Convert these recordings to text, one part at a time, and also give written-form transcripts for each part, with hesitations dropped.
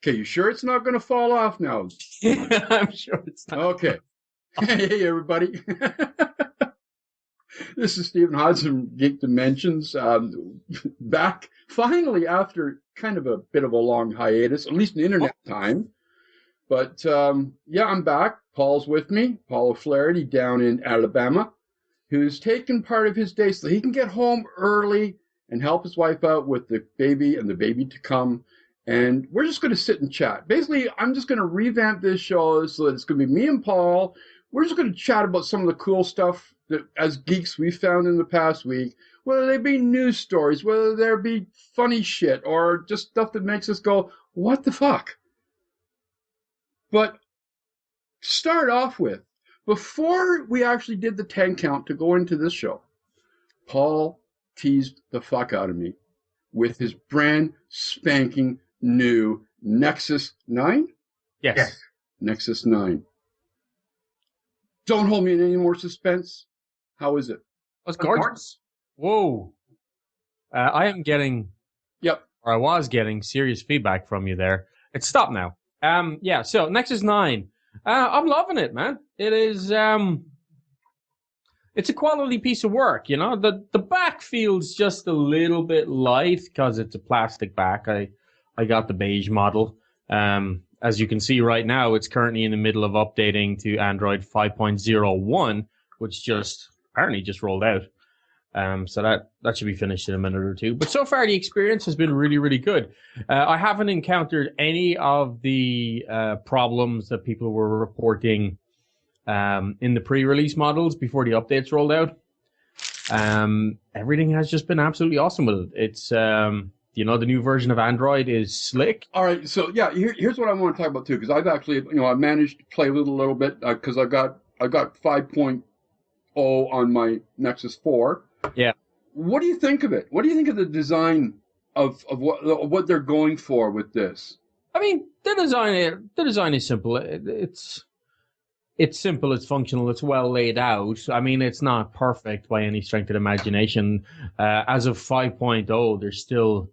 Okay, you sure it's not going to fall off now? I'm sure it's not. Okay. Hey, everybody. This is Stephen Hodson from Geek Dimensions. Back finally after kind of a bit of a long hiatus, at least in internet time. But yeah, I'm back. Paul's with me, Paul O'Flaherty down in Alabama, who's taken part of his day so he can get home early and help his wife out with the baby and the baby to come. And we're just going to sit and chat. Basically, I'm just going to revamp this show so that it's going to be me and Paul. We're just going to chat about some of the cool stuff that, as geeks, we found in the past week, whether they be news stories, whether there be funny shit, or just stuff that makes us go, what the fuck? But to start off with, before we actually did the 10 count to go into this show, Paul teased the fuck out of me with his brand spanking new Nexus 9? Yes. Nexus 9. Don't hold me in any more suspense. How is it? That's gorgeous. Whoa. I am getting, or I was getting serious feedback from you there. It's stopped now. Yeah, so Nexus 9. I'm loving it, man. It is, it's a quality piece of work, you know. The back feels just a little bit light because it's a plastic back. I got the beige model. As you can see right now, it's currently in the middle of updating to Android 5.01, which apparently just rolled out. So that should be finished in a minute or two. But so far, the experience has been really, really good. I haven't encountered any of the problems that people were reporting in the pre-release models before the updates rolled out. Everything has just been absolutely awesome with it. It's the new version of Android is slick. All right, so yeah, here's what I want to talk about too, because I've actually, I managed to play with it a little bit because I got 5.0 on my Nexus 4. Yeah. What do you think of it? What do you think of the design of what they're going for with this? I mean, the design is simple. It's simple, it's functional, it's well laid out. I mean, it's not perfect by any stretch of the imagination. As of 5.0, there's still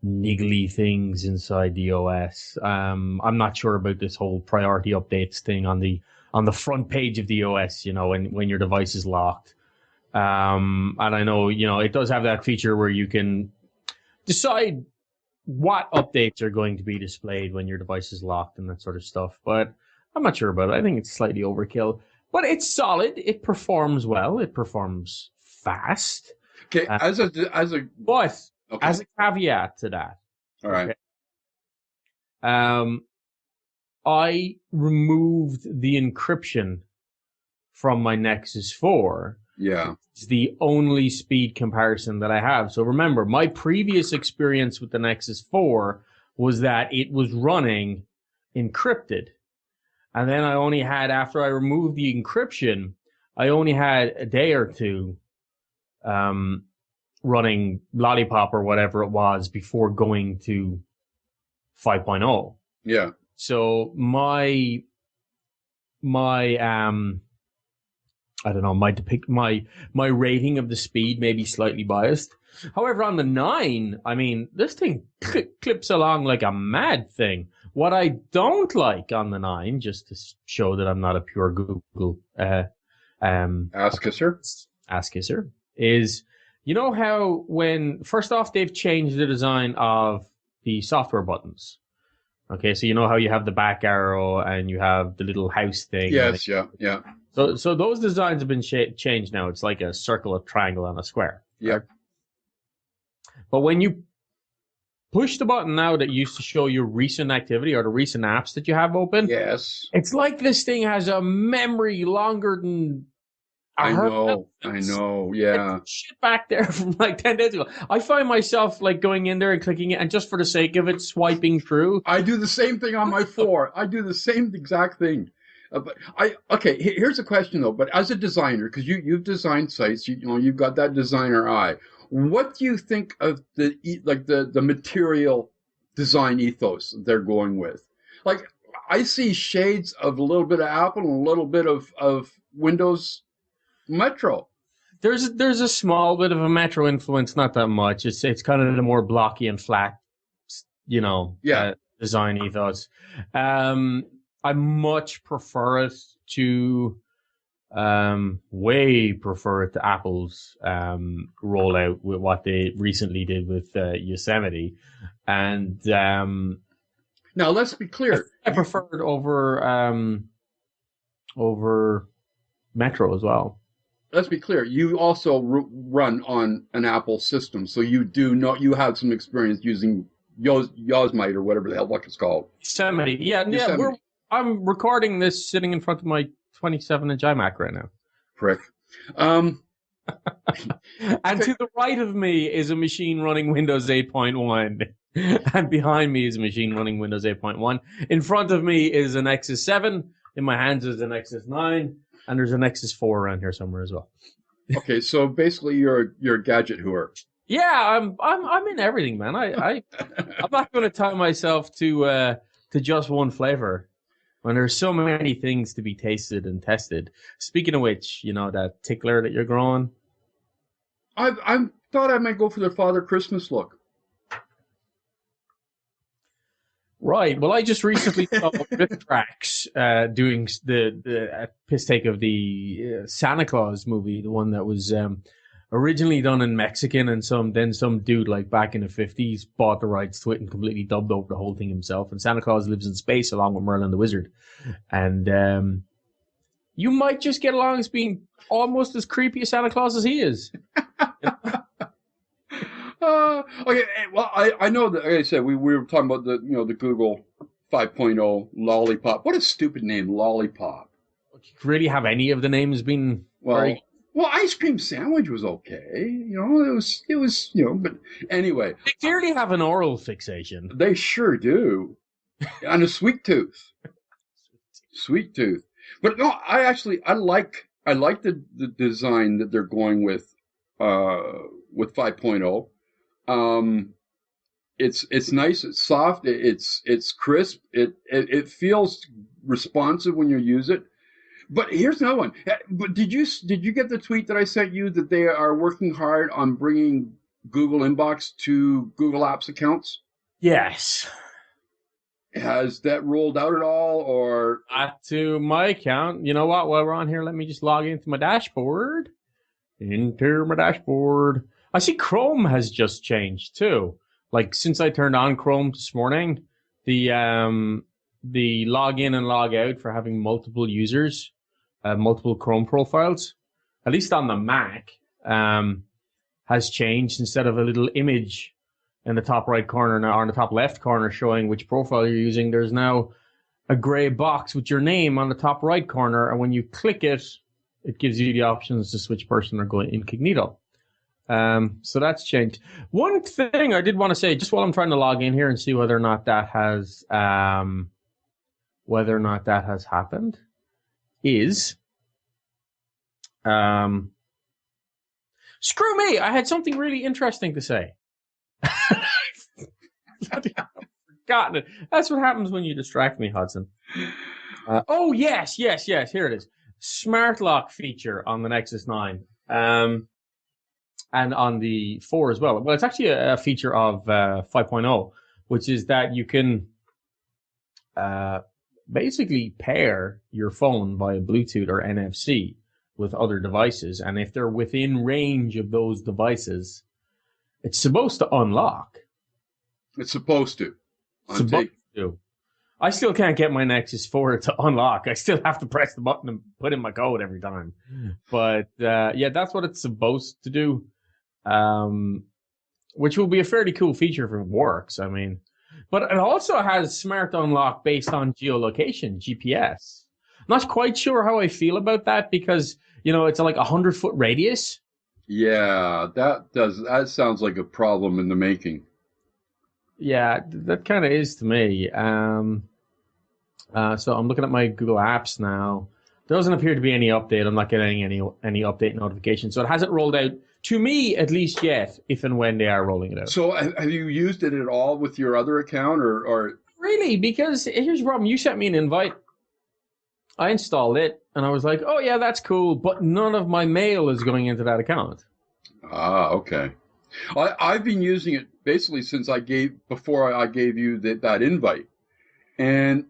niggly things inside the OS. I'm not sure about this whole priority updates thing on the front page of the OS, when your device is locked. And I know, it does have that feature where you can decide what updates are going to be displayed when your device is locked and that sort of stuff. But I'm not sure about it. I think it's slightly overkill. But it's solid. It performs well. It performs fast. Okay, as a caveat to that. All right. Okay, I removed the encryption from my Nexus 4. Yeah. It's the only speed comparison that I have. So remember, my previous experience with the Nexus 4 was that it was running encrypted. And then after I removed the encryption, I only had a day or two running Lollipop or whatever it was before going to 5.0. Yeah. So my I don't know, my rating of the speed may be slightly biased. However, on the 9, I mean, this thing clips along like a mad thing. What I don't like on the 9, just to show that I'm not a pure Google ass-kisser, is how first off, they've changed the design of the software buttons. Okay, so how you have the back arrow and you have the little house thing. Yes, yeah. So those designs have been changed now. It's like a circle, a triangle, and a square. Yeah. Right? But when you push the button now that used to show your recent activity or the recent apps that you have open, yes, it's like this thing has a memory longer than I know, yeah. Shit back there from like 10 days ago. I find myself like going in there and clicking it and just for the sake of it, swiping through. I do the same thing on my 4. I do the same exact thing. Here's a question though. But as a designer, because you've designed sites, you've got that designer eye. What do you think of the material design ethos they're going with? Like, I see shades of a little bit of Apple and a little bit of Windows Metro. There's a small bit of a Metro influence, not that much. It's kind of the more blocky and flat, Yeah. design ethos. I much prefer it to way prefer it to Apple's rollout with what they recently did with Yosemite, and now let's be clear. I prefer it over Metro as well. Let's be clear. You also run on an Apple system, so you have some experience using Yosemite or whatever the hell it's called. Yosemite. Yeah. I'm recording this sitting in front of my 27-inch iMac right now. Prick. And to the right of me is a machine running Windows 8.1. And behind me is a machine running Windows 8.1. In front of me is an Nexus 7. In my hands is a Nexus 9. And there's a Nexus 4 around here somewhere as well. Okay, so basically you're a gadget whore. Yeah, I'm in everything, man. I'm not going to tie myself to just one flavor when there's so many things to be tasted and tested. Speaking of which, that tickler that you're growing. I thought I might go for the Father Christmas look. Right. Well, I just recently saw Tracks doing the piss take of the Santa Claus movie, the one that was originally done in Mexican, and some dude like back in the 50s bought the rights to it and completely dubbed over the whole thing himself. And Santa Claus lives in space along with Merlin the Wizard, and you might just get along as being almost as creepy as Santa Claus as he is. Okay, well, I know that, like I said, we were talking about the Google 5.0 Lollipop. What a stupid name, Lollipop. Really have any of the names been well, Ice Cream Sandwich was okay. It was, but anyway. They clearly have an oral fixation. They sure do. And a sweet tooth. Sweet tooth. But no, I like the design that they're going with 5.0. It's nice, it's soft, it's crisp, it feels responsive when you use it. But here's another one. But did you get the tweet that I sent you that they are working hard on bringing Google Inbox to Google Apps accounts? Yes. Has that rolled out at all, or not to my account? You know what? While we're on here, let me just log into my dashboard. I see Chrome has just changed too. Like since I turned on Chrome this morning, the log in and log out for having multiple users, multiple Chrome profiles, at least on the Mac, has changed. Instead of a little image in the top right corner or in the top left corner showing which profile you're using, there's now a gray box with your name on the top right corner, and when you click it, it gives you the options to switch person or go incognito. So that's changed. One thing I did want to say, just while I'm trying to log in here and see whether or not that has happened, is screw me. I had something really interesting to say. I've forgotten it. That's what happens when you distract me, Hudson. Oh yes. Here it is. Smart lock feature on the Nexus 9. And on the 4 as well. Well, it's actually a feature of 5.0, which is that you can basically pair your phone via Bluetooth or NFC with other devices. And if they're within range of those devices, it's supposed to unlock. It's supposed to. I still can't get my Nexus 4 to unlock. I still have to press the button and put in my code every time. But yeah, that's what it's supposed to do. Which will be a fairly cool feature if it works. I mean, but it also has smart unlock based on geolocation, GPS. Not quite sure how I feel about that because, it's like 100-foot radius. Yeah, that sounds like a problem in the making. Yeah, that kind of is to me. So I'm looking at my Google Apps now. There doesn't appear to be any update. I'm not getting any update notification. So it hasn't rolled out to me, at least yet, if and when they are rolling it out. So have you used it at all with your other account or? Really? Because here's the problem. You sent me an invite. I installed it and I was like, oh yeah, that's cool. But none of my mail is going into that account. Ah, okay. I've been using it basically since before I gave you that invite. And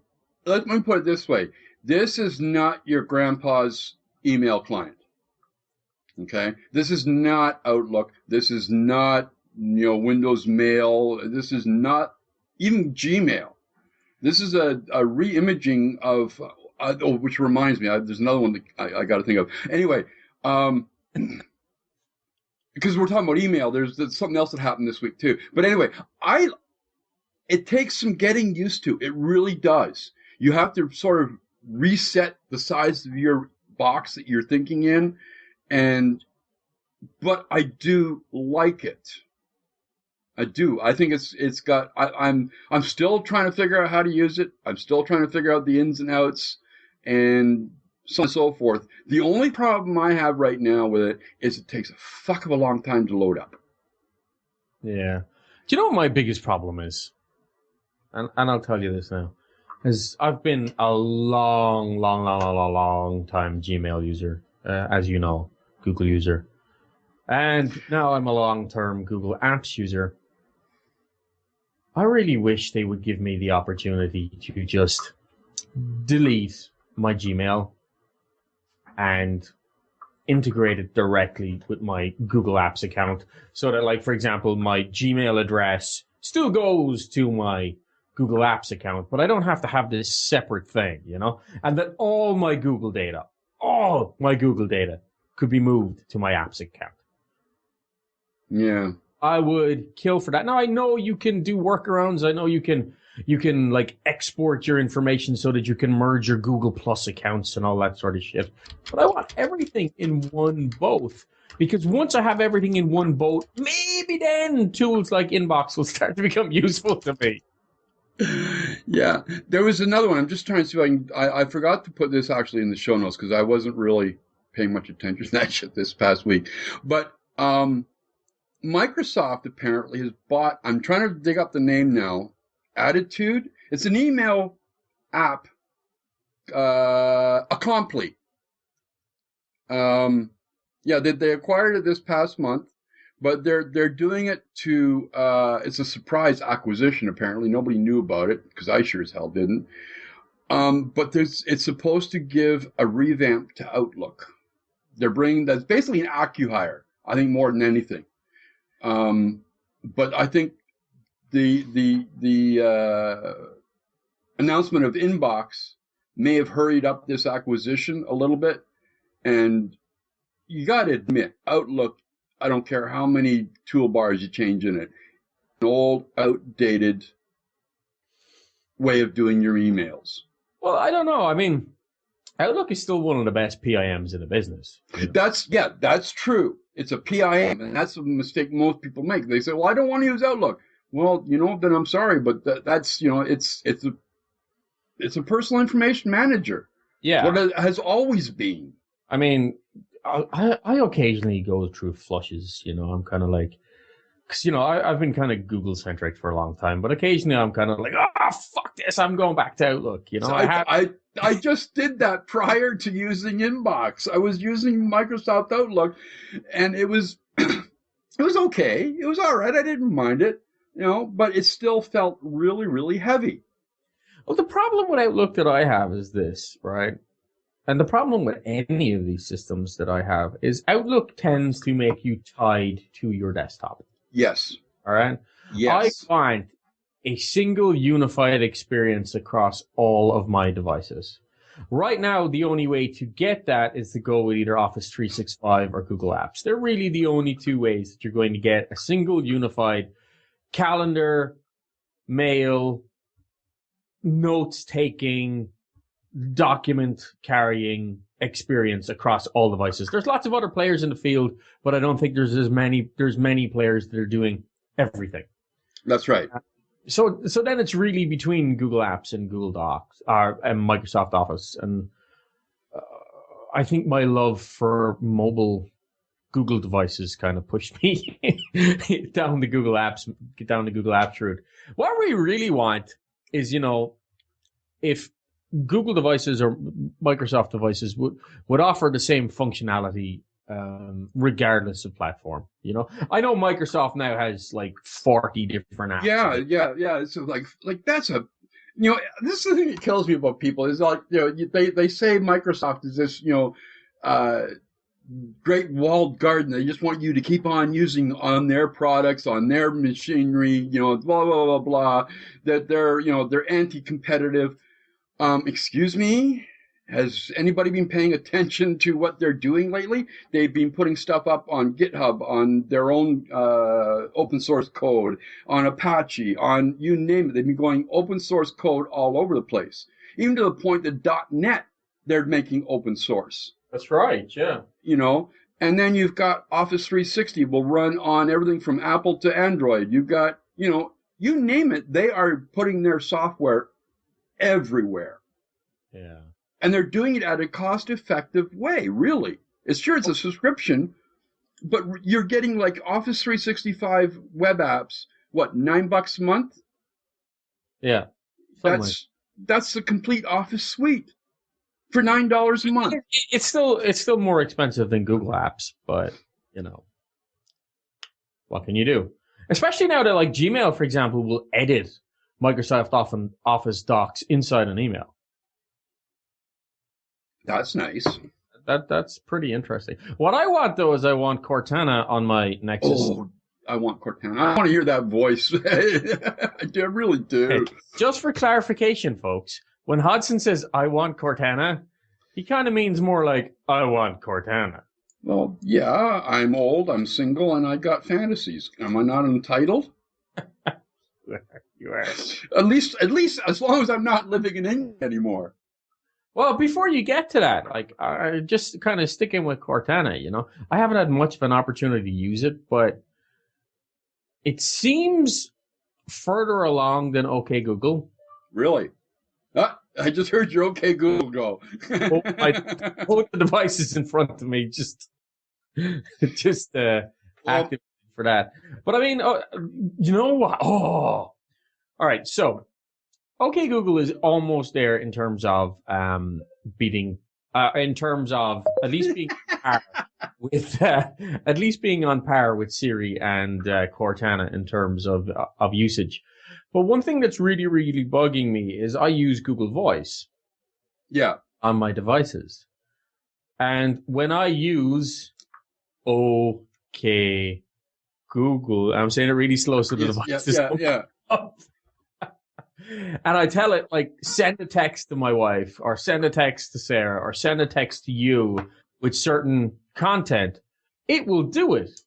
let me put it this way. This is not your grandpa's email client. Okay? This is not Outlook. This is not, Windows Mail. This is not even Gmail. This is a re-imaging of, which reminds me, there's another one that I got to think of. Anyway, because we're talking about email, there's something else that happened this week too. But anyway, it takes some getting used to. It really does. You have to sort of reset the size of your box that you're thinking in, but I do like it. I do. I think it's got. I'm still trying to figure out how to use it. I'm still trying to figure out the ins and outs, and so on and so forth. The only problem I have right now with it is it takes a fuck of a long time to load up. Yeah. Do you know what my biggest problem is? And I'll tell you this now. Is I've been a long time Gmail user, as you know, Google user. And now I'm a long-term Google Apps user. I really wish they would give me the opportunity to just delete my Gmail and integrate it directly with my Google Apps account so that, like, for example, my Gmail address still goes to my Google Apps account, but I don't have to have this separate thing, and that all my Google data could be moved to my apps account. Yeah. I would kill for that. Now, I know you can do workarounds. I know you can like export your information so that you can merge your Google Plus accounts and all that sort of shit. But I want everything in one boat, because once I have everything in one boat, maybe then tools like Inbox will start to become useful to me. Yeah. There was another one. I'm just trying to see if I forgot to put this actually in the show notes because I wasn't really paying much attention to that shit this past week. But Microsoft apparently has bought, I'm trying to dig up the name now, Attitude. It's an email app, Accompli. Yeah, they acquired it this past month, but they're doing it to, it's a surprise acquisition apparently. Nobody knew about it because I sure as hell didn't. But it's supposed to give a revamp to Outlook. That's basically an acqui-hire, I think, more than anything. But I think the announcement of Inbox may have hurried up this acquisition a little bit. And you got to admit, Outlook, I don't care how many toolbars you change in it, an old, outdated way of doing your emails. Well, I don't know. I mean, Outlook is still one of the best PIMs in the business. That's true. It's a PIM, and that's a mistake most people make. They say, "Well, I don't want to use Outlook." Well, then I'm sorry, but that's it's a personal information manager. Yeah, what it has always been. I mean, I occasionally go through flushes. I'm kind of like, because I've been kind of Google centric for a long time, but occasionally I'm kind of like, fuck this, I'm going back to Outlook. So I just did that prior to using Inbox. I was using Microsoft Outlook, and it was it was okay. It was all right. I didn't mind it, but it still felt really, really heavy. Well, the problem with Outlook that I have is this, right? And the problem with any of these systems that I have is Outlook tends to make you tied to your desktop. Yes. All right? Yes. I find a single unified experience across all of my devices. Right now, the only way to get that is to go with either Office 365 or Google Apps. They're really the only two ways that you're going to get a single unified calendar, mail, notes-taking, document-carrying experience across all devices. There's lots of other players in the field, but I don't think there's many players that are doing everything. That's right. So then it's really between Google Apps and Google Docs and Microsoft Office. And I think my love for mobile Google devices kind of pushed me down the Google Apps route. What we really want is, if Google devices or Microsoft devices would offer the same functionality regardless of platform. I know Microsoft now has like 40 different apps. Yeah. So like that's This is the thing that kills me about people is like, they say Microsoft is this, great walled garden. They just want you to keep on using on their products, on their machinery, blah, blah, blah, blah, that they're anti-competitive. Excuse me? Has anybody been paying attention to what they're doing lately? They've been putting stuff up on GitHub, on their own open source code, on Apache, on you name it. They've been going open source code all over the place, even to the point that .NET they're making open source. That's right, yeah. And then you've got Office 360 will run on everything from Apple to Android. You've got, you name it, they are putting their software everywhere. Yeah. And they're doing it at a cost-effective way, really. It's a subscription, but you're getting like Office 365 web apps, what, $9 a month? Yeah. That's the complete Office suite for $9 a month. It's still more expensive than Google Apps, but what can you do? Especially now that like Gmail, for example, will edit Microsoft Office docs inside an email. That's nice. That's pretty interesting. What I want though is I want Cortana on my Nexus. Oh, I want Cortana. I want to hear that voice. I really do. Hey, just for clarification, folks, when Hodson says I want Cortana, he kind of means more like I want Cortana. Well, yeah, I'm old, I'm single, and I got fantasies. Am I not entitled? You are. At least as long as I'm not living in England anymore. Well, before you get to that, like, just kind of sticking with Cortana, I haven't had much of an opportunity to use it, but it seems further along than OK Google. Really? I just heard your OK Google go. I put the devices in front of me, just active for that. But I mean, you know what? Oh, all right. So, OK Google is almost there in terms of beating, in terms of at least being on par with Siri and Cortana in terms of usage. But one thing that's really, really bugging me is I use Google Voice. Yeah. On my devices. And when I use OK Google, I'm saying it really slow so the devices yeah. And I tell it, like, send a text to my wife, or send a text to Sarah, or send a text to you with certain content. It will do it.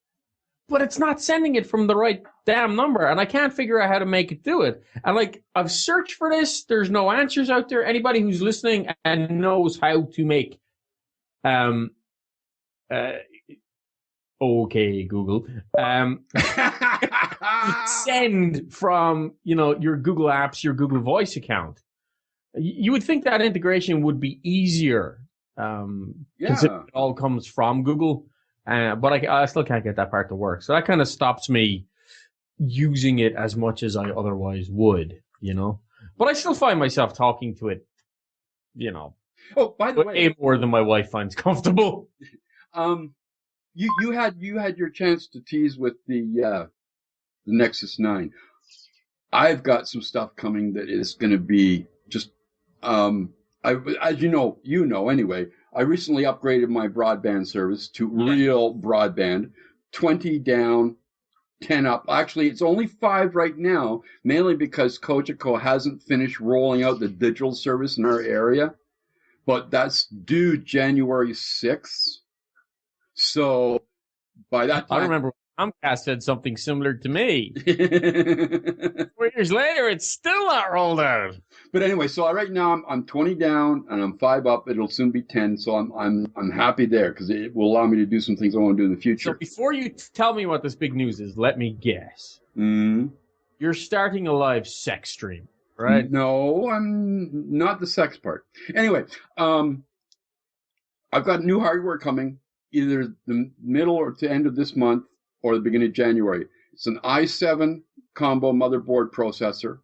But it's not sending it from the right damn number, and I can't figure out how to make it do it. And, like, I've searched for this. There's no answers out there. Anybody who's listening and knows how to make OK Google send from your Google Apps, your Google Voice account, you would think that integration would be easier considering it all comes from Google, but I still can't get that part to work, so that kind of stops me using it as much as I otherwise would, but I still find myself talking to it oh, by the way, more than my wife finds comfortable. You had your chance to tease with the Nexus 9. I've got some stuff coming that is going to be just as you know anyway. I recently upgraded my broadband service to real broadband, 20 down, 10 up. Actually, it's only 5 right now, mainly because Cogeco hasn't finished rolling out the digital service in our area, but that's due January 6th. So by that time, I remember Comcast said something similar to me. 4 years later, it's still not rolled out. But anyway, so right now I'm 20 down and I'm 5 up. It'll soon be 10, so I'm happy there because it will allow me to do some things I want to do in the future. So before you tell me what this big news is, let me guess. Mm-hmm. You're starting a live sex stream, right? No, I'm not the sex part. Anyway, I've got new hardware coming. Either the middle or to end of this month or the beginning of January. It's an i7 combo motherboard processor.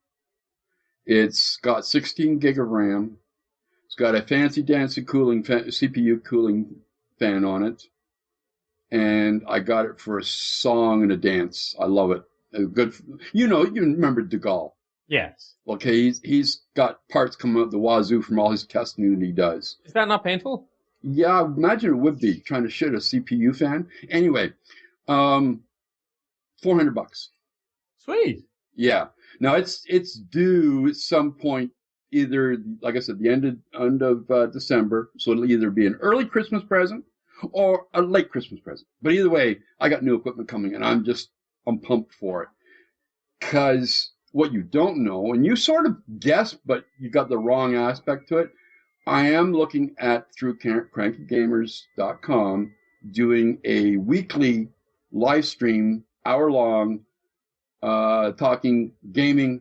It's got 16 gig of RAM. It's got a fancy dancy CPU cooling fan on it. And I got it for a song and a dance. I love it. Good. You remember De Gaulle. Yes. Okay, he's got parts coming out the wazoo from all his testing that he does. Is that not painful? Yeah, I imagine it would be, trying to shit a CPU fan. Anyway, $400. Sweet. Yeah. Now it's due at some point, either, like I said, the end of December. So it'll either be an early Christmas present or a late Christmas present. But either way, I got new equipment coming, and I'm pumped for it. Because what you don't know, and you sort of guessed, but you got the wrong aspect to it. I am looking at, through crankygamers.com, doing a weekly live stream, hour-long, talking gaming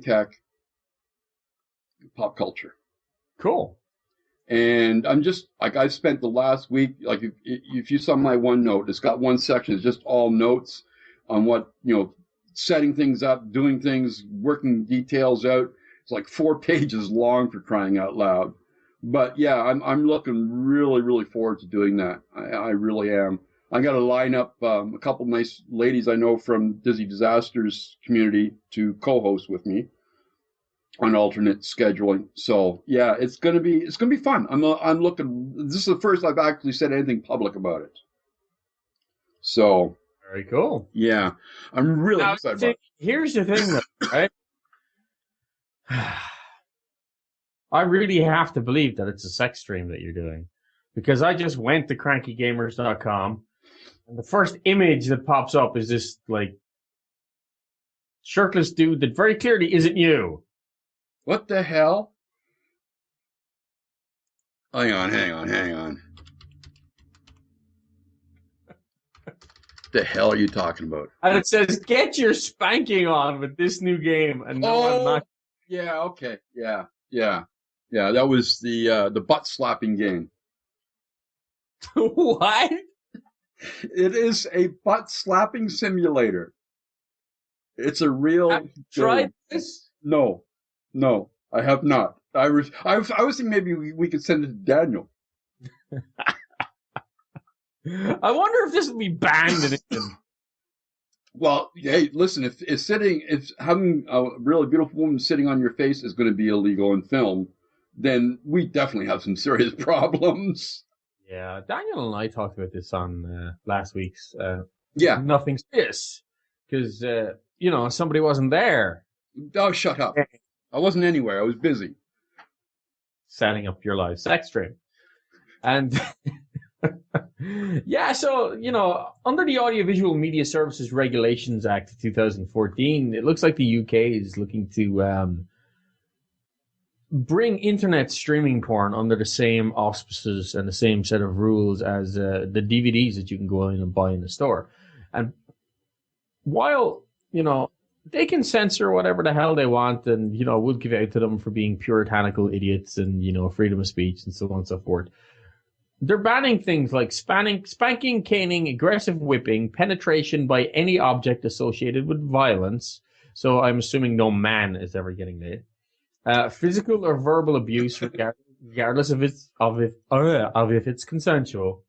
tech, pop culture. Cool. And I'm just, like, I spent the last week, like, if you saw my OneNote, it's got one section, it's just all notes on what, setting things up, doing things, working details out. It's like 4 pages long, for crying out loud. But yeah, I'm looking really, really forward to doing that. I really am. I got to line up a couple nice ladies I know from Dizzy Disasters community to co-host with me on alternate scheduling. So yeah, it's gonna be fun. I'm looking. This is the first I've actually said anything public about it. So very cool. Yeah, I'm really excited about it. Here's the thing, though, right? I really have to believe that it's a sex stream that you're doing, because I just went to crankygamers.com, and the first image that pops up is this, like, shirtless dude that very clearly isn't you. What the hell? Hang on. The hell are you talking about? And it says, "Get your spanking on with this new game." And no, I'm not. Yeah, okay. Yeah. That was the butt slapping game. What? It is a butt slapping simulator. It's a real. Have you tried this? No, I have not. I was thinking maybe we could send it to Daniel. I wonder if this will be banned in England. Well, hey, listen, if having a really beautiful woman sitting on your face is going to be illegal in film, then we definitely have some serious problems. Yeah, Daniel and I talked about this on last week's Nothing Serious, because somebody wasn't there. Oh, shut up! I wasn't anywhere. I was busy setting up your live sex stream, and. Yeah, so, under the Audiovisual Media Services Regulations Act of 2014, it looks like the UK is looking to bring internet streaming porn under the same auspices and the same set of rules as the DVDs that you can go in and buy in the store. And while, they can censor whatever the hell they want, and, we'll give out to them for being puritanical idiots and, freedom of speech and so on and so forth. They're banning things like spanking, caning, aggressive whipping, penetration by any object associated with violence. So I'm assuming no man is ever getting it. Physical or verbal abuse, regardless of if it's consensual.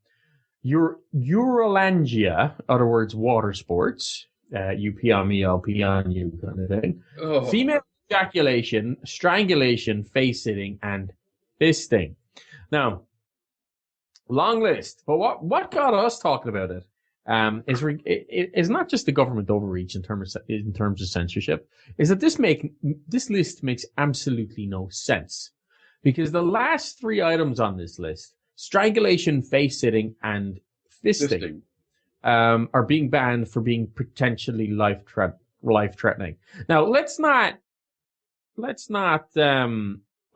Urolangea, in other words, water sports. You pee on me, I'll pee on you, kind of thing. Oh. Female ejaculation, strangulation, face sitting, and fisting. Now, long list, but what got us talking about it is not just the government overreach in terms of censorship. Is that this list makes absolutely no sense, because the last 3 items on this list, strangulation, face sitting, and fisting, are being banned for being potentially life threatening. Now, let's not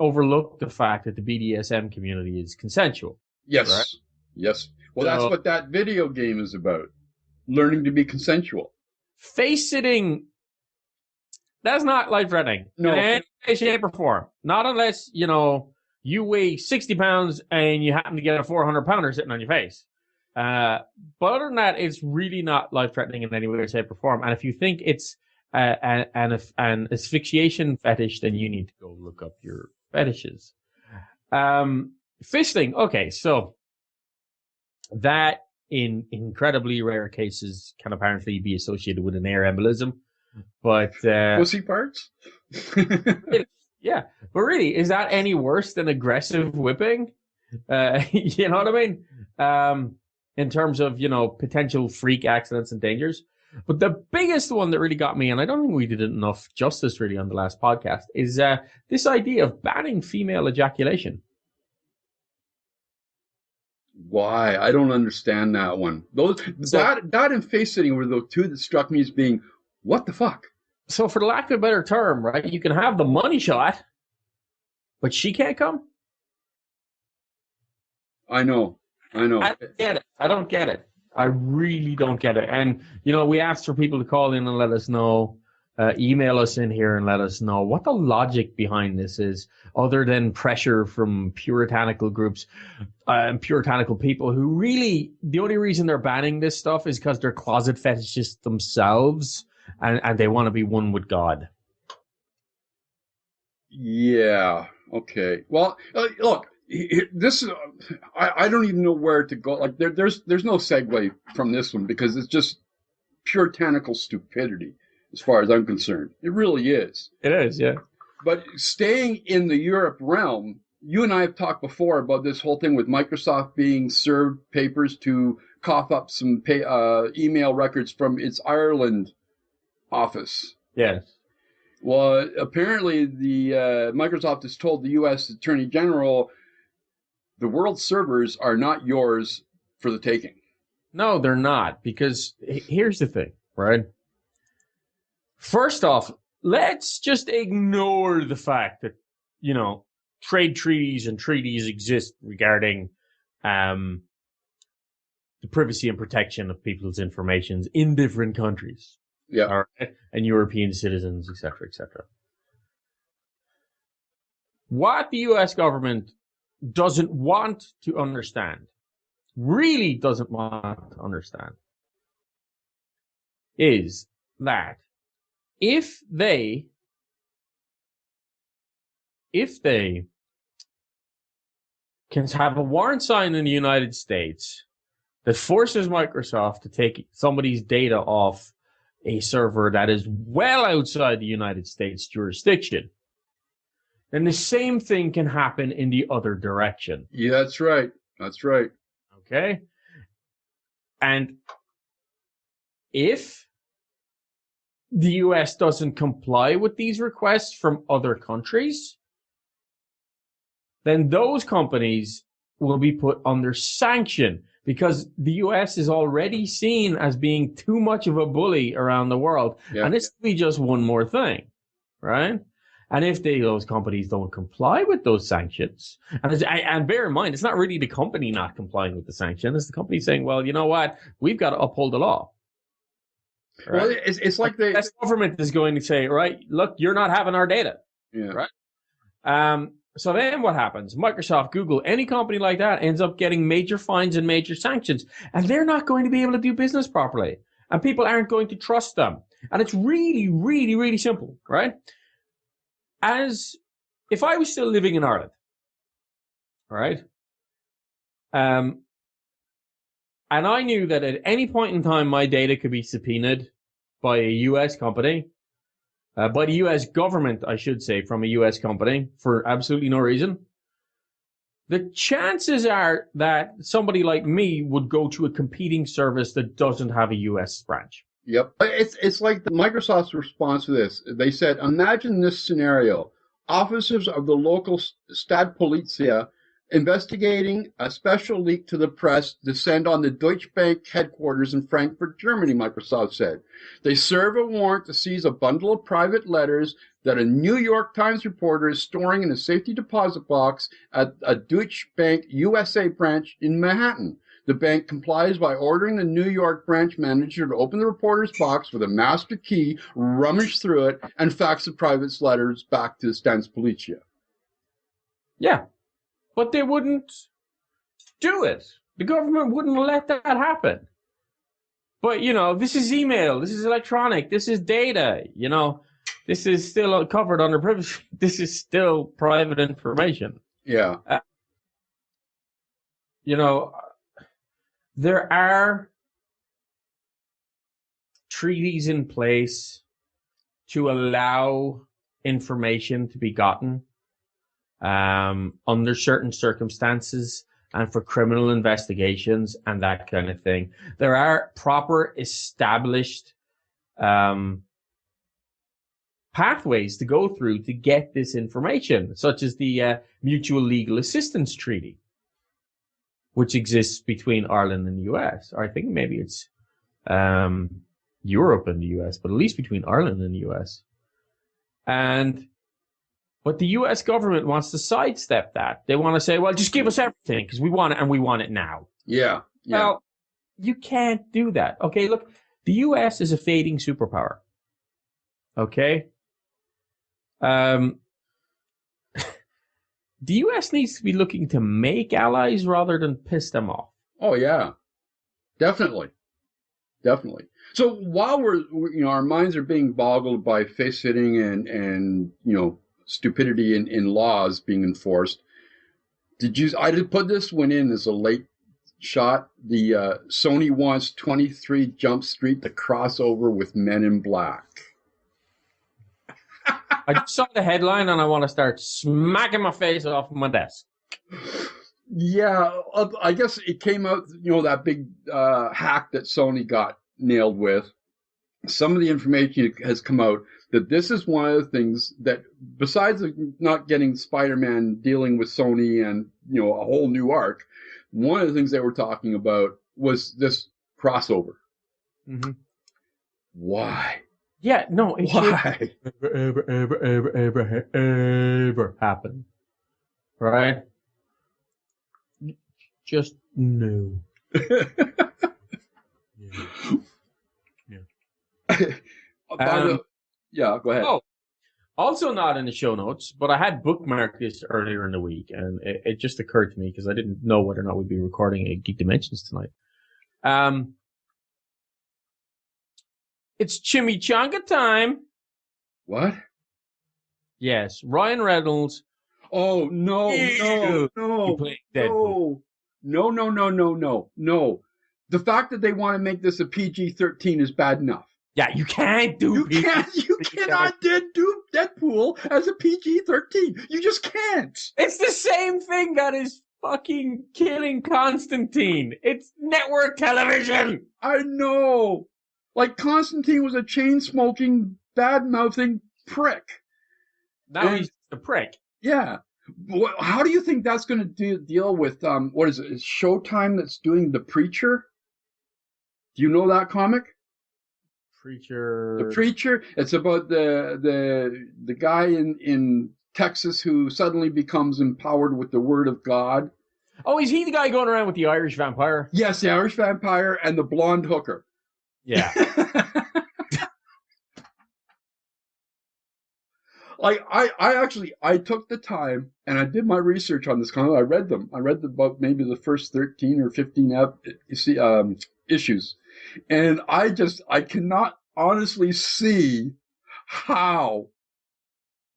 overlook the fact that the BDSM community is consensual. Yes. Right? Yes. Well, that's what that video game is about. Learning to be consensual. Face sitting, that's not life-threatening. No. In any way, shape, or form. Not unless, you weigh 60 pounds and you happen to get a 400-pounder sitting on your face. But other than that, it's really not life-threatening in any way, shape, or form. And if you think it's an asphyxiation fetish, then you need to go look up your fetishes. Fisting, okay, so that in incredibly rare cases can apparently be associated with an air embolism. But pussy parts. yeah, but really, is that any worse than aggressive whipping? You know what I mean? In terms of, potential freak accidents and dangers. But the biggest one that really got me, and I don't think we did enough justice really on the last podcast, is this idea of banning female ejaculation. Why? I don't understand that one. That and face sitting were the two that struck me as being, what the fuck? So for the lack of a better term, right, you can have the money shot, but she can't come? I know. I don't get it. I don't get it. I really don't get it. And, we asked for people to call in and let us know, email us in here and let us know what the logic behind this is, other than pressure from puritanical groups and puritanical people who really, the only reason they're banning this stuff is because they're closet fetishists themselves and they want to be one with God. Yeah. Okay. Well, look. This is I don't even know where to go. Like there's no segue from this one because it's just puritanical stupidity as far as I'm concerned. It really is. It is, yeah. But staying in the Europe realm, you and I have talked before about this whole thing with Microsoft being served papers to cough up some email records from its Ireland office. Yes. Well, apparently the Microsoft has told the U.S. Attorney General, the world's servers are not yours for the taking. No, they're not, because here's the thing, right? First off, let's just ignore the fact that, trade treaties and treaties exist regarding the privacy and protection of people's information in different countries. Yeah. All right? And European citizens, et cetera, et cetera. What the U.S. government doesn't want to understand, really doesn't want to understand, is that if they can have a warrant signed in the United States that forces Microsoft to take somebody's data off a server that is well outside the United States jurisdiction, then the same thing can happen in the other direction. Yeah, that's right. That's right. Okay? And if the US doesn't comply with these requests from other countries, then those companies will be put under sanction because the US is already seen as being too much of a bully around the world. Yeah. And this will be just one more thing, right? And if those companies don't comply with those sanctions, and bear in mind, it's not really the company not complying with the sanction, it's the company saying, well, you know what, we've got to uphold the law. Right? Well, it's like the government is going to say, right, look, you're not having our data. Yeah. Right? So then what happens? Microsoft, Google, any company like that ends up getting major fines and major sanctions, and they're not going to be able to do business properly, and people aren't going to trust them. And it's really, really, really simple, right? As if I was still living in Ireland, right? And I knew that at any point in time, my data could be subpoenaed by a U.S. company, by the U.S. government, I should say, from a U.S. company for absolutely no reason. The chances are that somebody like me would go to a competing service that doesn't have a U.S. branch. Yep. It's like the Microsoft's response to this. They said, imagine this scenario. Officers of the local Stadtpolizei investigating a special leak to the press descend on the Deutsche Bank headquarters in Frankfurt, Germany, Microsoft said. They serve a warrant to seize a bundle of private letters that a New York Times reporter is storing in a safety deposit box at a Deutsche Bank USA branch in Manhattan. The bank complies by ordering the New York branch manager to open the reporter's box with a master key, rummage through it, and fax the private letters back to the Stadtpolizei. Yeah, but they wouldn't do it. The government wouldn't let that happen. But, this is email, this is electronic, this is data, this is still covered under privacy. This is still private information. Yeah. There are treaties in place to allow information to be gotten under certain circumstances and for criminal investigations and that kind of thing. There are proper established pathways to go through to get this information, such as the Mutual Legal Assistance Treaty, which exists between Ireland and the US. Or I think maybe it's Europe and the US, but at least between Ireland and the US. But the US government wants to sidestep that. They want to say, well, just give us everything because we want it and we want it now. Yeah. Well, you can't do that. Okay, look, the US is a fading superpower. Okay? The US needs to be looking to make allies rather than piss them off. Oh, yeah. Definitely. So while our minds are being boggled by face-hitting and stupidity in laws being enforced, I did put this one in as a late shot. The Sony wants 23 Jump Street to cross over with Men in Black. I just saw the headline and I want to start smacking my face off my desk. Yeah, I guess it came out, that big hack that Sony got nailed with. Some of the information has come out that this is one of the things that, besides not getting Spider-Man dealing with Sony and, a whole new arc, one of the things they were talking about was this crossover. Mm-hmm. Why? Yeah, no, it Why? ever happen. Right? Just no. Yeah, go ahead. Oh, also not in the show notes, but I had bookmarked this earlier in the week, and it just occurred to me because I didn't know whether or not we'd be recording a Geek Dimensions tonight. It's chimichanga time. What? Yes, Ryan Reynolds. Oh, no. You playing Deadpool. No. The fact that they want to make this a PG-13 is bad enough. Yeah, you can't do You cannot do Deadpool as a PG-13. You just can't. It's the same thing that is fucking killing Constantine. It's network television. I know. Like, Constantine was a chain-smoking, bad-mouthing prick. Now he's a prick. Yeah. How do you think that's going to deal with, what is it? It's Showtime that's doing The Preacher? Do you know that comic? The Preacher. It's about the guy in Texas who suddenly becomes empowered with the Word of God. Oh, is he the guy going around with the Irish vampire? Yes, the Irish vampire and the blonde hooker. Yeah. Like, I took the time and I did my research on this comic. I read them. I read about maybe the first 13 or 15 issues. And I cannot honestly see how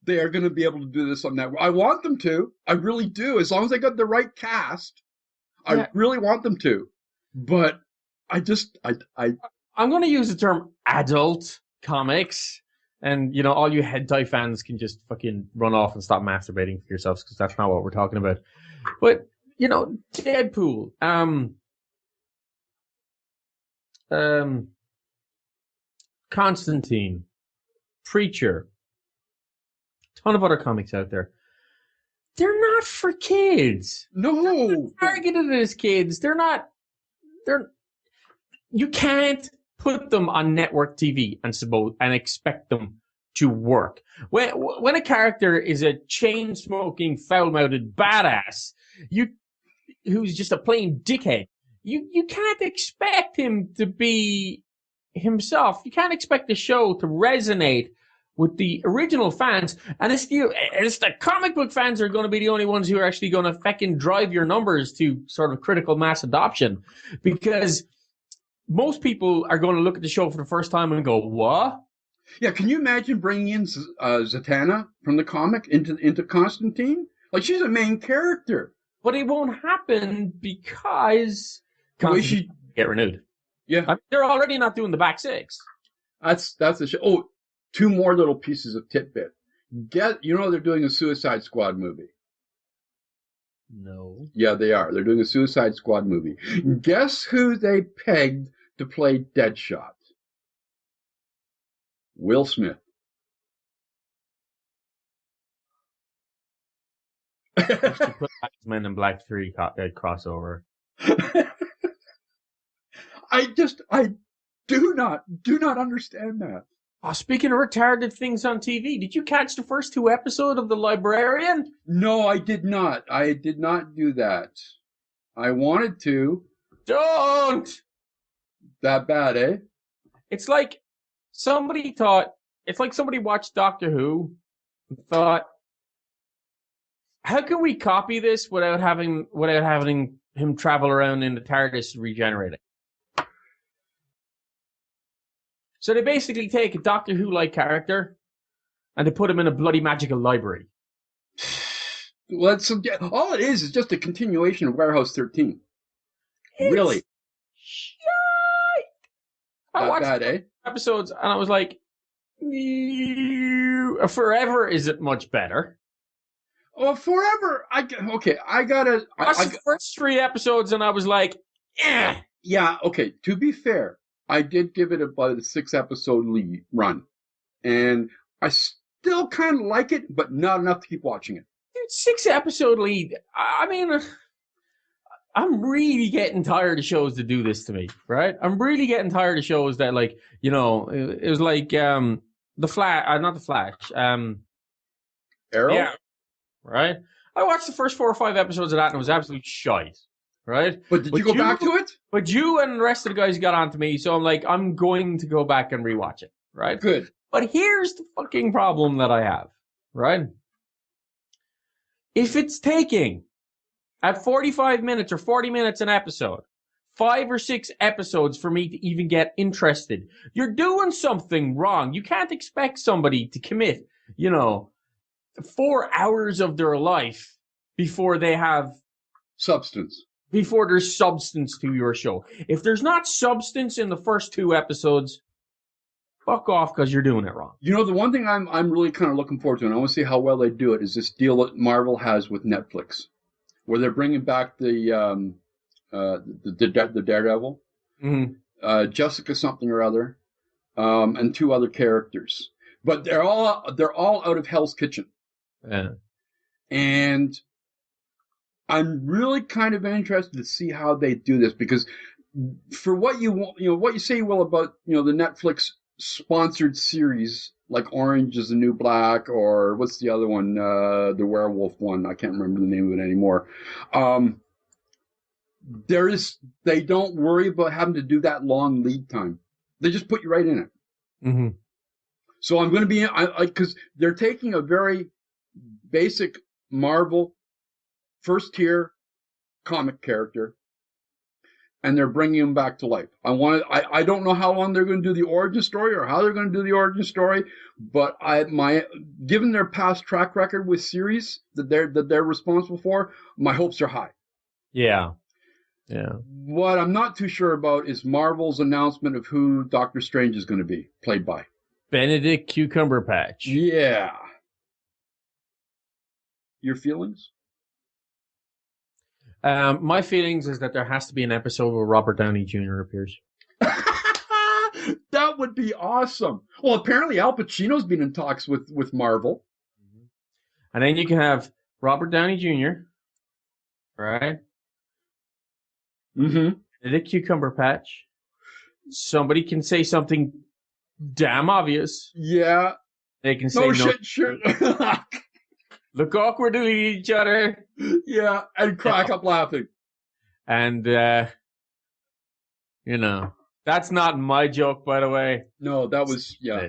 they are going to be able to do this on network. I want them to. I really do. As long as they got the right cast, I really want them to. But I'm going to use the term adult comics. And, all you hentai fans can just fucking run off and stop masturbating for yourselves because that's not what we're talking about. But, Deadpool, Constantine, Preacher, ton of other comics out there. They're not for kids. No. They're targeted as kids. You can't put them on network TV and expect them to work. When a character is a chain-smoking, foul-mouthed badass, who's just a plain dickhead, you can't expect him to be himself. You can't expect the show to resonate with the original fans. And it's the comic book fans are going to be the only ones who are actually going to fucking drive your numbers to sort of critical mass adoption. Because most people are going to look at the show for the first time and go, what? Yeah, can you imagine bringing in Zatanna from the comic into Constantine? Like, she's a main character. But it won't happen because Constantine get renewed. Yeah. They're already not doing the back six. That's the show. Oh, 2 more little pieces of tidbit. They're doing a Suicide Squad movie. No. Yeah, they are. They're doing a Suicide Squad movie. Guess who they pegged to play Deadshot? Will Smith. Put Men in Black 3 crossover. I do not understand that. Oh, speaking of retarded things on TV, did you catch the first 2 episodes of The Librarian? No, I did not. I did not do that. I wanted to. Don't! That bad, eh? It's like somebody watched Doctor Who and thought, how can we copy this without having him travel around in the TARDIS regenerating? So they basically take a Doctor Who-like character and they put him in a bloody magical library. Well, all it is just a continuation of Warehouse 13. Really? Shite. I watched episodes and I was like, Forever isn't much better. Oh, Forever. I gotta. I watched the first 3 episodes and I was like, eh. Yeah, okay. To be fair, I did give it about a 6-episode lead run. And I still kind of like it, but not enough to keep watching it. Dude, 6-episode lead. I mean, I'm really getting tired of shows that do this to me, right? I'm really getting tired of shows that, like, it was like The Flash, not The Flash. Arrow? Yeah. Right? I watched the first 4 or 5 episodes of that and it was absolute shite. Right? But did you go back to it? But you and the rest of the guys got onto me, so I'm like, I'm going to go back and rewatch it. Right? Good. But here's the fucking problem that I have. Right? If it's taking at 45 minutes or 40 minutes an episode, 5 or 6 episodes for me to even get interested, you're doing something wrong. You can't expect somebody to commit, 4 hours of their life before they have substance. Before there's substance to your show. If there's not substance in the first 2 episodes, fuck off because you're doing it wrong. The one thing I'm really kind of looking forward to, and I want to see how well they do it, is this deal that Marvel has with Netflix, where they're bringing back the Daredevil, Jessica something or other, and 2 other characters, but they're all out of Hell's Kitchen. Yeah. And I'm really kind of interested to see how they do this, because for what you want, what you say will about, the Netflix sponsored series like Orange is the New Black, or what's the other one, the werewolf one, I can't remember the name of it anymore. They don't worry about having to do that long lead time. They just put you right in it. Mm-hmm. So I'm going to be, because they're taking a very basic Marvel first tier comic character and they're bringing him back to life. I don't know how long they're going to do the origin story or how they're going to do the origin story, but given their past track record with series that they're responsible for, my hopes are high. Yeah. What I'm not too sure about is Marvel's announcement of who Doctor Strange is going to be played by. Benedict Cumberbatch. Yeah. Your feelings? My feelings is that there has to be an episode where Robert Downey Jr. appears. That would be awesome. Well, apparently Al Pacino's been in talks with Marvel. And then you can have Robert Downey Jr., right? Mm-hmm. Benedict Cumberbatch. Somebody can say something damn obvious. Yeah. They can say shit. Look awkwardly at each other. Yeah, and crack up laughing. And, that's not my joke, by the way. No, that was, yeah.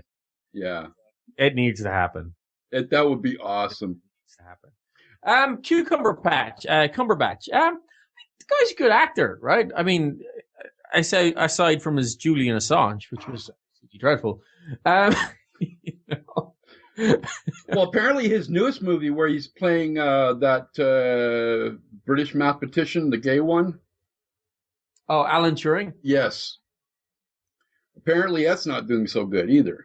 It needs to happen. That would be awesome. It needs to happen. Cumberbatch. The guy's a good actor, right? I mean, I say aside from his Julian Assange, which was dreadful. Well, apparently his newest movie where he's playing that British mathematician, the gay one. Oh, Alan Turing? Yes. Apparently that's not doing so good either.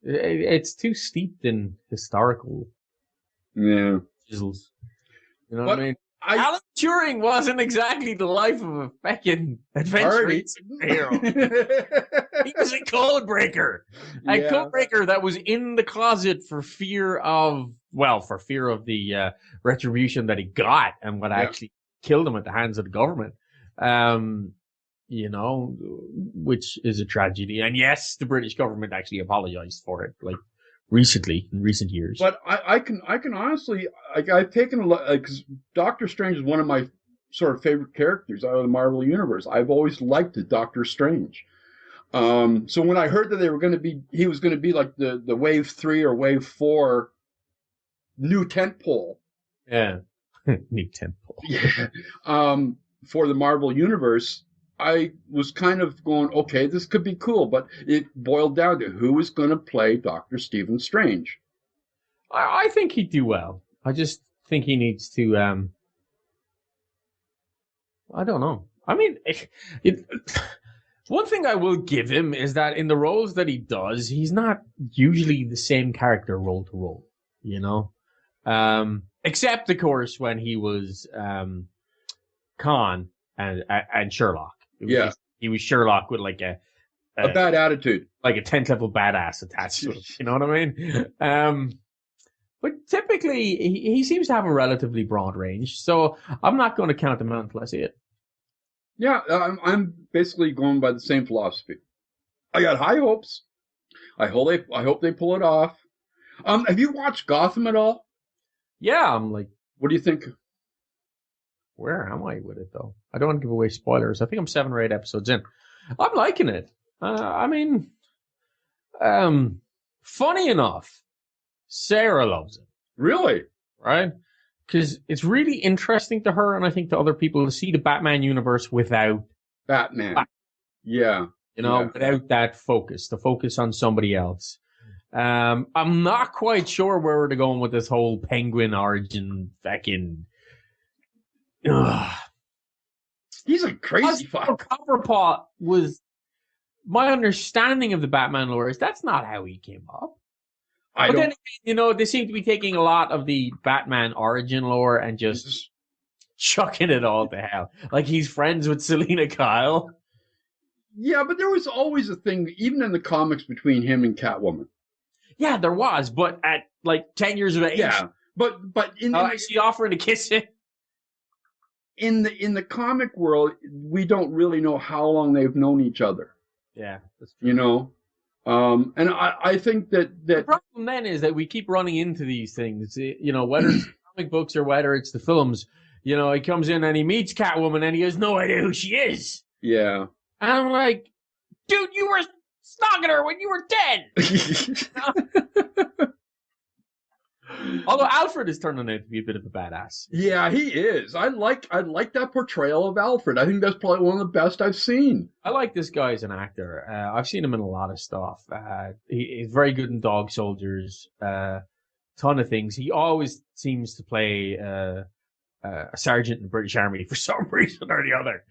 It's too steeped in historical chisels. You know what I mean? Alan Turing wasn't exactly the life of a feckin' adventuring hero. He was a code breaker. A code breaker that was in the closet for fear of the retribution that he got and what actually killed him at the hands of the government. Which is a tragedy. And yes, the British government actually apologized for it, like recently, in recent years. But I can honestly, I've taken a look, because Doctor Strange is one of my sort of favorite characters out of the Marvel Universe. I've always liked Doctor Strange. So when I heard that he was going to be like the Wave 3 or Wave 4 new tentpole. Yeah. New tentpole. Yeah. For the Marvel Universe, I was kind of going, okay, this could be cool, but it boiled down to who is going to play Dr. Stephen Strange. I think he'd do well. I just think he needs to, I don't know. I mean, one thing I will give him is that in the roles that he does, he's not usually the same character role to role, you know? Except, of course, when he was Khan and Sherlock. He was Sherlock with like a bad attitude, like a 10th level badass attached to him. You know what I mean? But typically he seems to have a relatively broad range, so I'm not going to count him out until I see it. Yeah, I'm basically going by the same philosophy. I got high hopes. I hope they pull it off. Have you watched Gotham at all? Yeah, I'm like, what do you think? Where am I with it, though? I don't want to give away spoilers. I think I'm 7 or 8 episodes in. I'm liking it. Funny enough, Sarah loves it. Really? Right? Because it's really interesting to her, and I think to other people, to see the Batman universe without Batman. Yeah. Without that focus, the focus on somebody else. I'm not quite sure where we're going with this whole Penguin origin fucking... He's a crazy fuck. Copperpot was my understanding of the Batman lore is that's not how he came up. Then, they seem to be taking a lot of the Batman origin lore and just chucking it all to hell. Like he's friends with Selena Kyle. Yeah, but there was always a thing, even in the comics, between him and Catwoman. Yeah, there was, but at like 10 years of age. Yeah, but is she offering to kiss him? In the comic world, we don't really know how long they've known each other. Yeah, that's true. And I think that the problem then is that we keep running into these things. Whether it's comic books or whether it's the films. He comes in and he meets Catwoman and he has no idea who she is. Yeah, and I'm like, dude, you were stalking her when you were 10. Although Alfred is turning out to be a bit of a badass. Yeah, he is. I like that portrayal of Alfred. I think that's probably one of the best I've seen. I like this guy as an actor. I've seen him in a lot of stuff. He's very good in Dog Soldiers. Ton of things. He always seems to play a sergeant in the British Army for some reason or the other.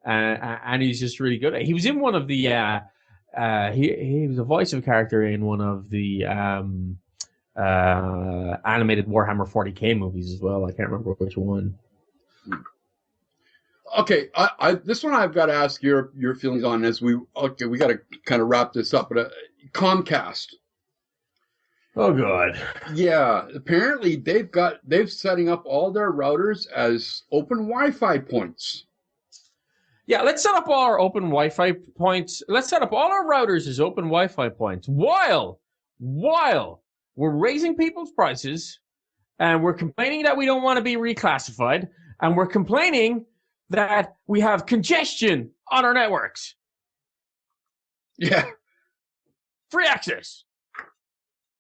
And he's just really good. He was in one of the. He was a voice of a character in one of the. Animated Warhammer 40K movies as well. I can't remember which one. Okay, this one I've got to ask your feelings on as we got to kind of wrap this up. But Comcast. Oh God. Yeah, apparently they've setting up all their routers as open Wi-Fi points. Yeah, let's set up all our open Wi-Fi points. Let's set up all our routers as open Wi-Fi points while we're raising people's prices, and we're complaining that we don't want to be reclassified, and we're complaining that we have congestion on our networks. Yeah. Free access.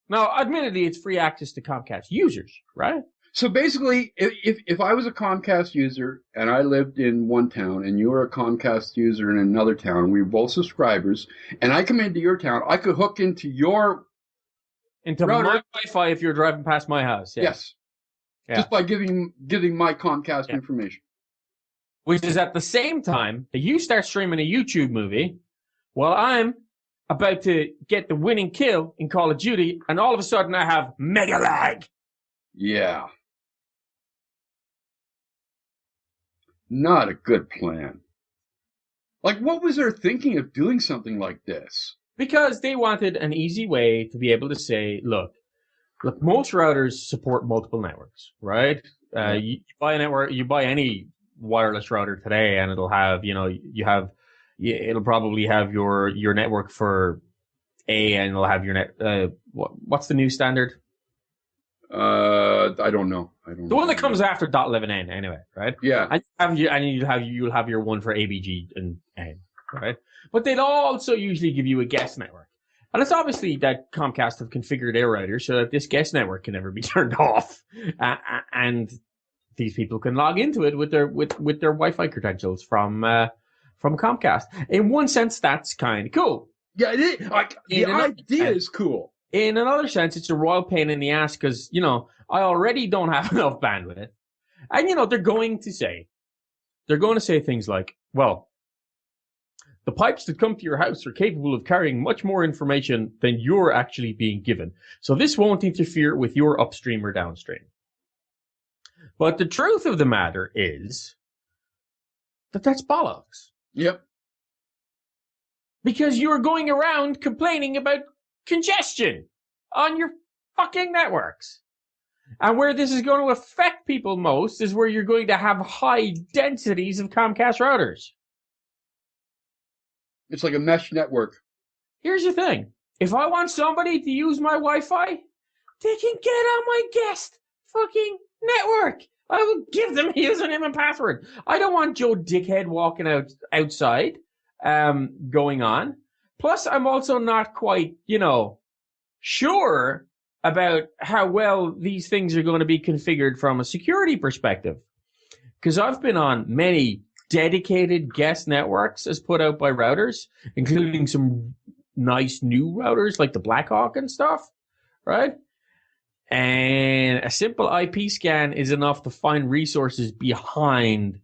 Now, admittedly, it's free access to Comcast users, right? So basically, if I was a Comcast user and I lived in one town and you were a Comcast user in another town, and we were both subscribers, and I come into your town, I could hook into your router. My Wi-Fi if you're driving past my house. Yeah. Yes. Yeah. Just by giving my Comcast information. Which is at the same time that you start streaming a YouTube movie while I'm about to get the winning kill in Call of Duty, and all of a sudden I have mega lag. Yeah. Not a good plan. Like, what was their thinking of doing something like this? Because they wanted an easy way to be able to say, look, most routers support multiple networks, right? You buy a network, you buy any wireless router today, and it'll have, it'll probably have your network for A, and it'll have your what's the new standard? I don't know. The one that comes after .11n, anyway, right? Yeah. And you'll have your one for ABG and N, right? But they'll also usually give you a guest network. And it's obviously that Comcast have configured their router so that this guest network can never be turned off, and these people can log into it with their Wi-Fi credentials from Comcast. In one sense, that's kind of cool. Yeah, it is. Like, the idea is cool. In another sense, it's a royal pain in the ass because, I already don't have enough bandwidth. And, they're going to say things like, well, the pipes that come to your house are capable of carrying much more information than you're actually being given. So this won't interfere with your upstream or downstream. But the truth of the matter is that that's bollocks. Yep. Because you're going around complaining about congestion on your fucking networks. And where this is going to affect people most is where you're going to have high densities of Comcast routers. It's like a mesh network. Here's the thing. If I want somebody to use my Wi-Fi, they can get on my guest fucking network. I will give them a username and password. I don't want Joe Dickhead walking outside going on. Plus, I'm also not quite, sure about how well these things are going to be configured from a security perspective. Because I've been on many dedicated guest networks as put out by routers, including some nice new routers like the Blackhawk and stuff, right? And a simple IP scan is enough to find resources behind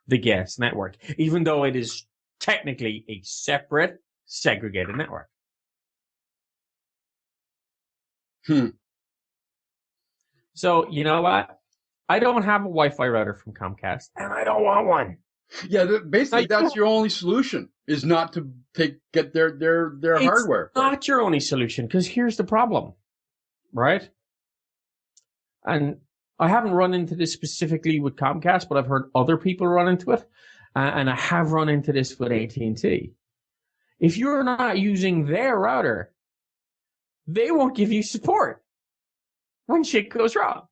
the guest network, even though it is technically a separate, segregated network. So, you know what? I don't have a Wi-Fi router from Comcast, and I don't want one. Yeah, basically that's your only solution, is not to get their hardware. It's not your only solution, because here's the problem, right? And I haven't run into this specifically with Comcast, but I've heard other people run into it, and I have run into this with AT&T. If you're not using their router, they won't give you support when shit goes wrong.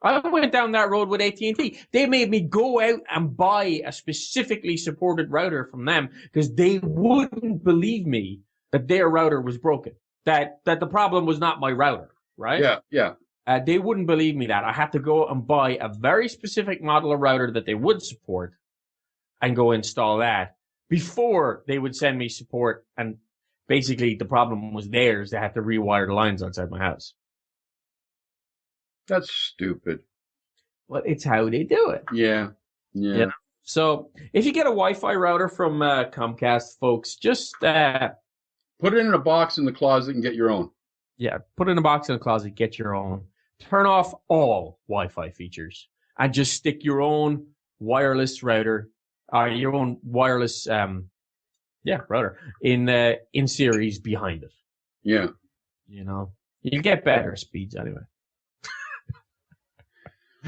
I went down that road with AT&T. They made me go out and buy a specifically supported router from them because they wouldn't believe me that their router was broken, that the problem was not my router, right? Yeah. They wouldn't believe me that. I had to go and buy a very specific model of router that they would support and go install that before they would send me support. And basically the problem was theirs. They had to rewire the lines outside my house. That's stupid. Well, it's how they do it. Yeah. So if you get a Wi-Fi router from Comcast, folks, just put it in a box in the closet and get your own. Yeah, put it in a box in the closet, get your own. Turn off all Wi-Fi features and just stick your own wireless router, your own wireless router in series behind it. Yeah. You get better speeds anyway.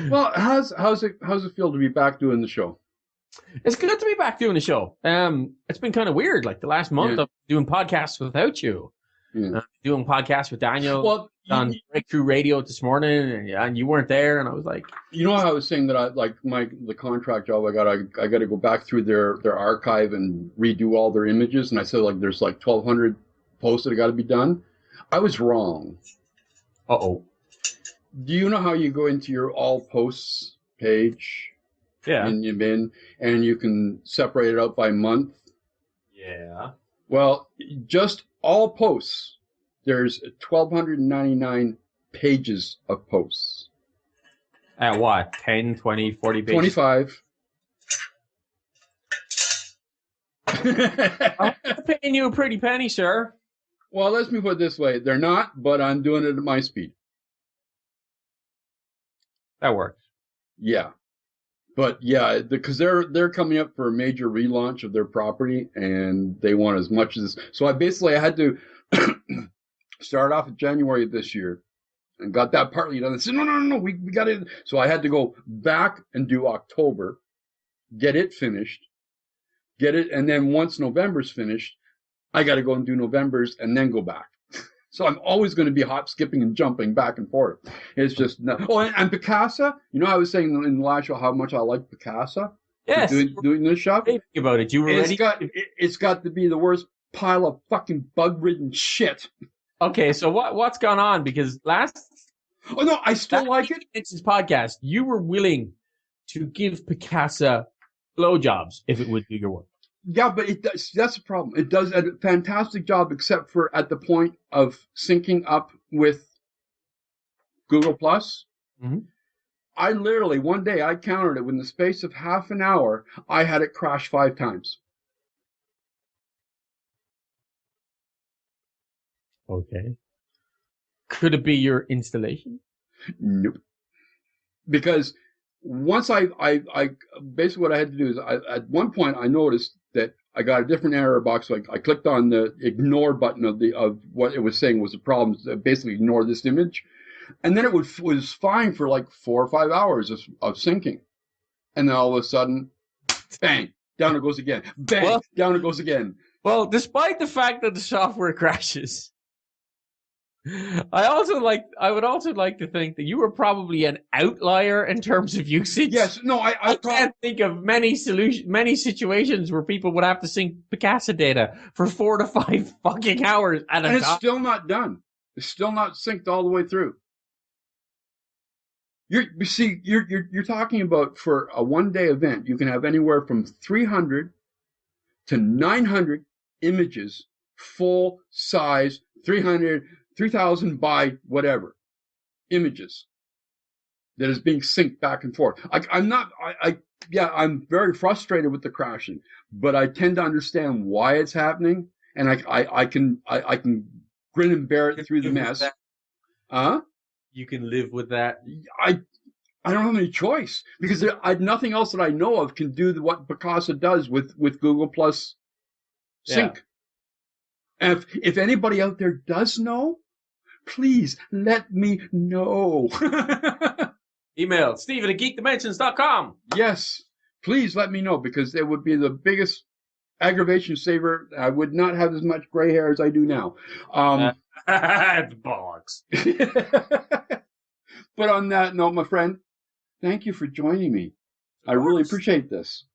Well, how's it feel to be back doing the show? It's good to be back doing the show. It's been kind of weird. Like the last month of doing podcasts without you. Yeah. Doing podcasts with Daniel on Breakthrough Radio this morning, and you weren't there, and I was like, I was saying that I like the contract job I got to go back through their archive and redo all their images, and I said like there's like 1,200 posts that got to be done. I was wrong. Uh-oh. Do you know how you go into your all posts page? Yeah. And you can separate it out by month? Yeah. Well, just all posts. There's 1,299 pages of posts. At what? 10, 20, 40 pages? 25. I'm paying you a pretty penny, sir. Well, let me put it this way. They're not, but I'm doing it at my speed. That works. Yeah. But yeah, because they're coming up for a major relaunch of their property, and they want as much as this. So I had to start off in January of this year, and got that partly done. I said, no, we got it. So I had to go back and do October, get it finished, get it, and then once November's finished, I got to go and do November's and then go back. So I'm always going to be hop, skipping, and jumping back and forth. It's just not. Oh, and Picasa. You know, I was saying in the last show how much I like Picasa. Yes. Doing this shop. Think about it. You were ready. It's got to be the worst pile of fucking bug-ridden shit. Okay, so what's gone on? Because Oh no, I still like it. It's his podcast. You were willing to give Picasa blowjobs if it would do your work. Yeah, but that's the problem. It does a fantastic job, except for at the point of syncing up with Google Plus. Mm-hmm. I literally, one day, I counted it. In the space of half an hour, I had it crash 5 times. Okay. Could it be your installation? Nope. Because once I basically what I had to do is at one point I noticed that I got a different error box. So I clicked on the ignore button of what it was saying was the problem. Basically, ignore this image, and then it was fine for like 4 or 5 hours of syncing, and then all of a sudden, bang, down it goes again. Bang, down it goes again. Well, despite the fact that the software crashes, I would also like to think that you were probably an outlier in terms of usage. Yes, no, I can't think of many situations where people would have to sync Picasa data for 4 to 5 fucking hours at a time. And it's still not done. It's still not synced all the way through. You're talking about, for a one-day event, you can have anywhere from 300 to 900 images, full size, 3,000 by whatever images that is being synced back and forth. I'm very frustrated with the crashing, but I tend to understand why it's happening, and I can grin and bear it through the mess. You can live with that. I don't have any choice, because nothing else that I know of can do what Picasa does with Google Plus Sync. Yeah. And if anybody out there does know, please let me know. Email Steven@geekdimensions.com. Yes, please let me know, because it would be the biggest aggravation saver. I would not have as much gray hair as I do now. It's bollocks. But on that note, my friend, thank you for joining me. I really appreciate this.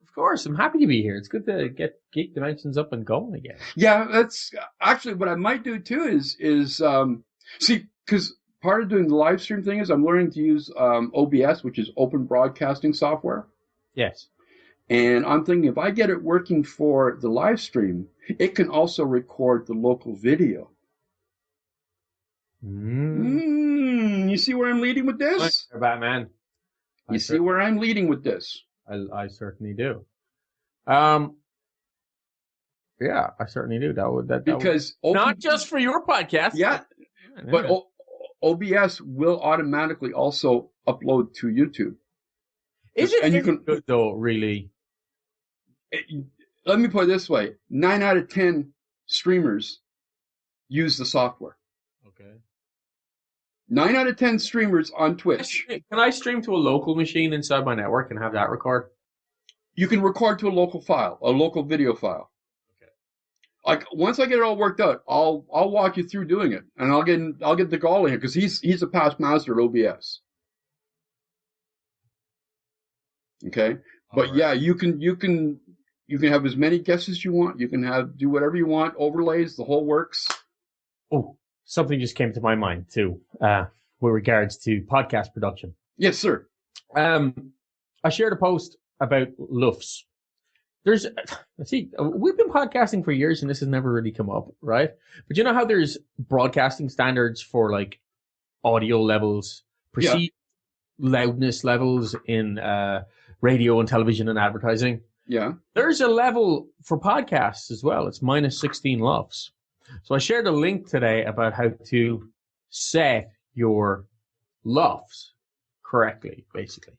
Of course, I'm happy to be here. It's good to get Geek Dimensions up and going again. Yeah, that's actually what I might do too. Is see, because part of doing the live stream thing is I'm learning to use OBS, which is Open Broadcasting Software. Yes. And I'm thinking, if I get it working for the live stream, it can also record the local video. You see where I'm leading with this? Batman. You see where I'm leading with this? I certainly do. Yeah, I certainly do. Because not just for your podcast. Yeah, but OBS will automatically also upload to YouTube. Is it good though? Really? Let me put it this way: 9 out of 10 streamers use the software. Okay. 9 out of 10 streamers on Twitch. Can I stream to a local machine inside my network and have that record? You can record to a local file, a local video file. Okay. Like once I get it all worked out, I'll walk you through doing it, and I'll get the Gall in here, because he's a past master at OBS. Okay, but yeah, you can have as many guests as you want. You can do whatever you want, overlays, the whole works. Oh. Something just came to my mind too, with regards to podcast production. Yes, sir. I shared a post about LUFS. We've been podcasting for years and this has never really come up, right? But you know how there's broadcasting standards for like audio levels, perceived loudness levels in radio and television and advertising? Yeah. There's a level for podcasts as well. It's minus 16 loves. So I shared a link today about how to set your loves correctly, basically,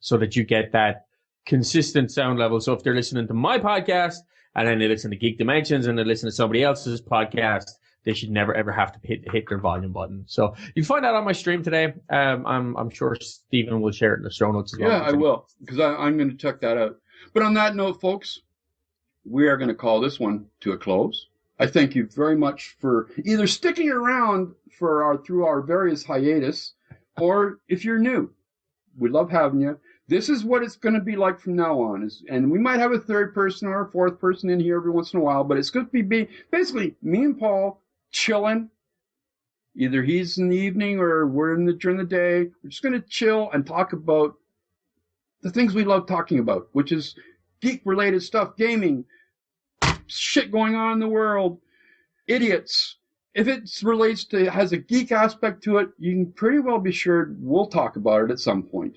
so that you get that consistent sound level. So if they're listening to my podcast and then they listen to Geek Dimensions and they listen to somebody else's podcast, they should never ever have to hit their volume button. So you can find that on my stream today. I'm sure Stephen will share it in the show notes as well. Yeah, I will, because I'm going to check that out. But on that note, folks, we are going to call this one to a close. I thank you very much for either sticking around through our various hiatus, or if you're new, we love having you. This is what it's going to be like from now on. And we might have a third person or a fourth person in here every once in a while, but it's going to be basically me and Paul chilling. Either he's in the evening or we're during the day. We're just going to chill and talk about the things we love talking about, which is geek-related stuff, gaming, shit going on in the world, idiots. If it has a geek aspect to it, you can pretty well be sure we'll talk about it at some point.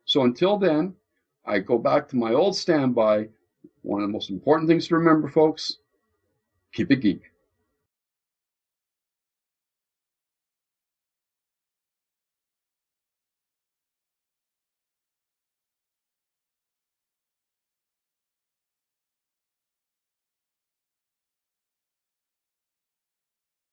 So until then, I go back to my old standby. One of the most important things to remember, folks, keep it geek.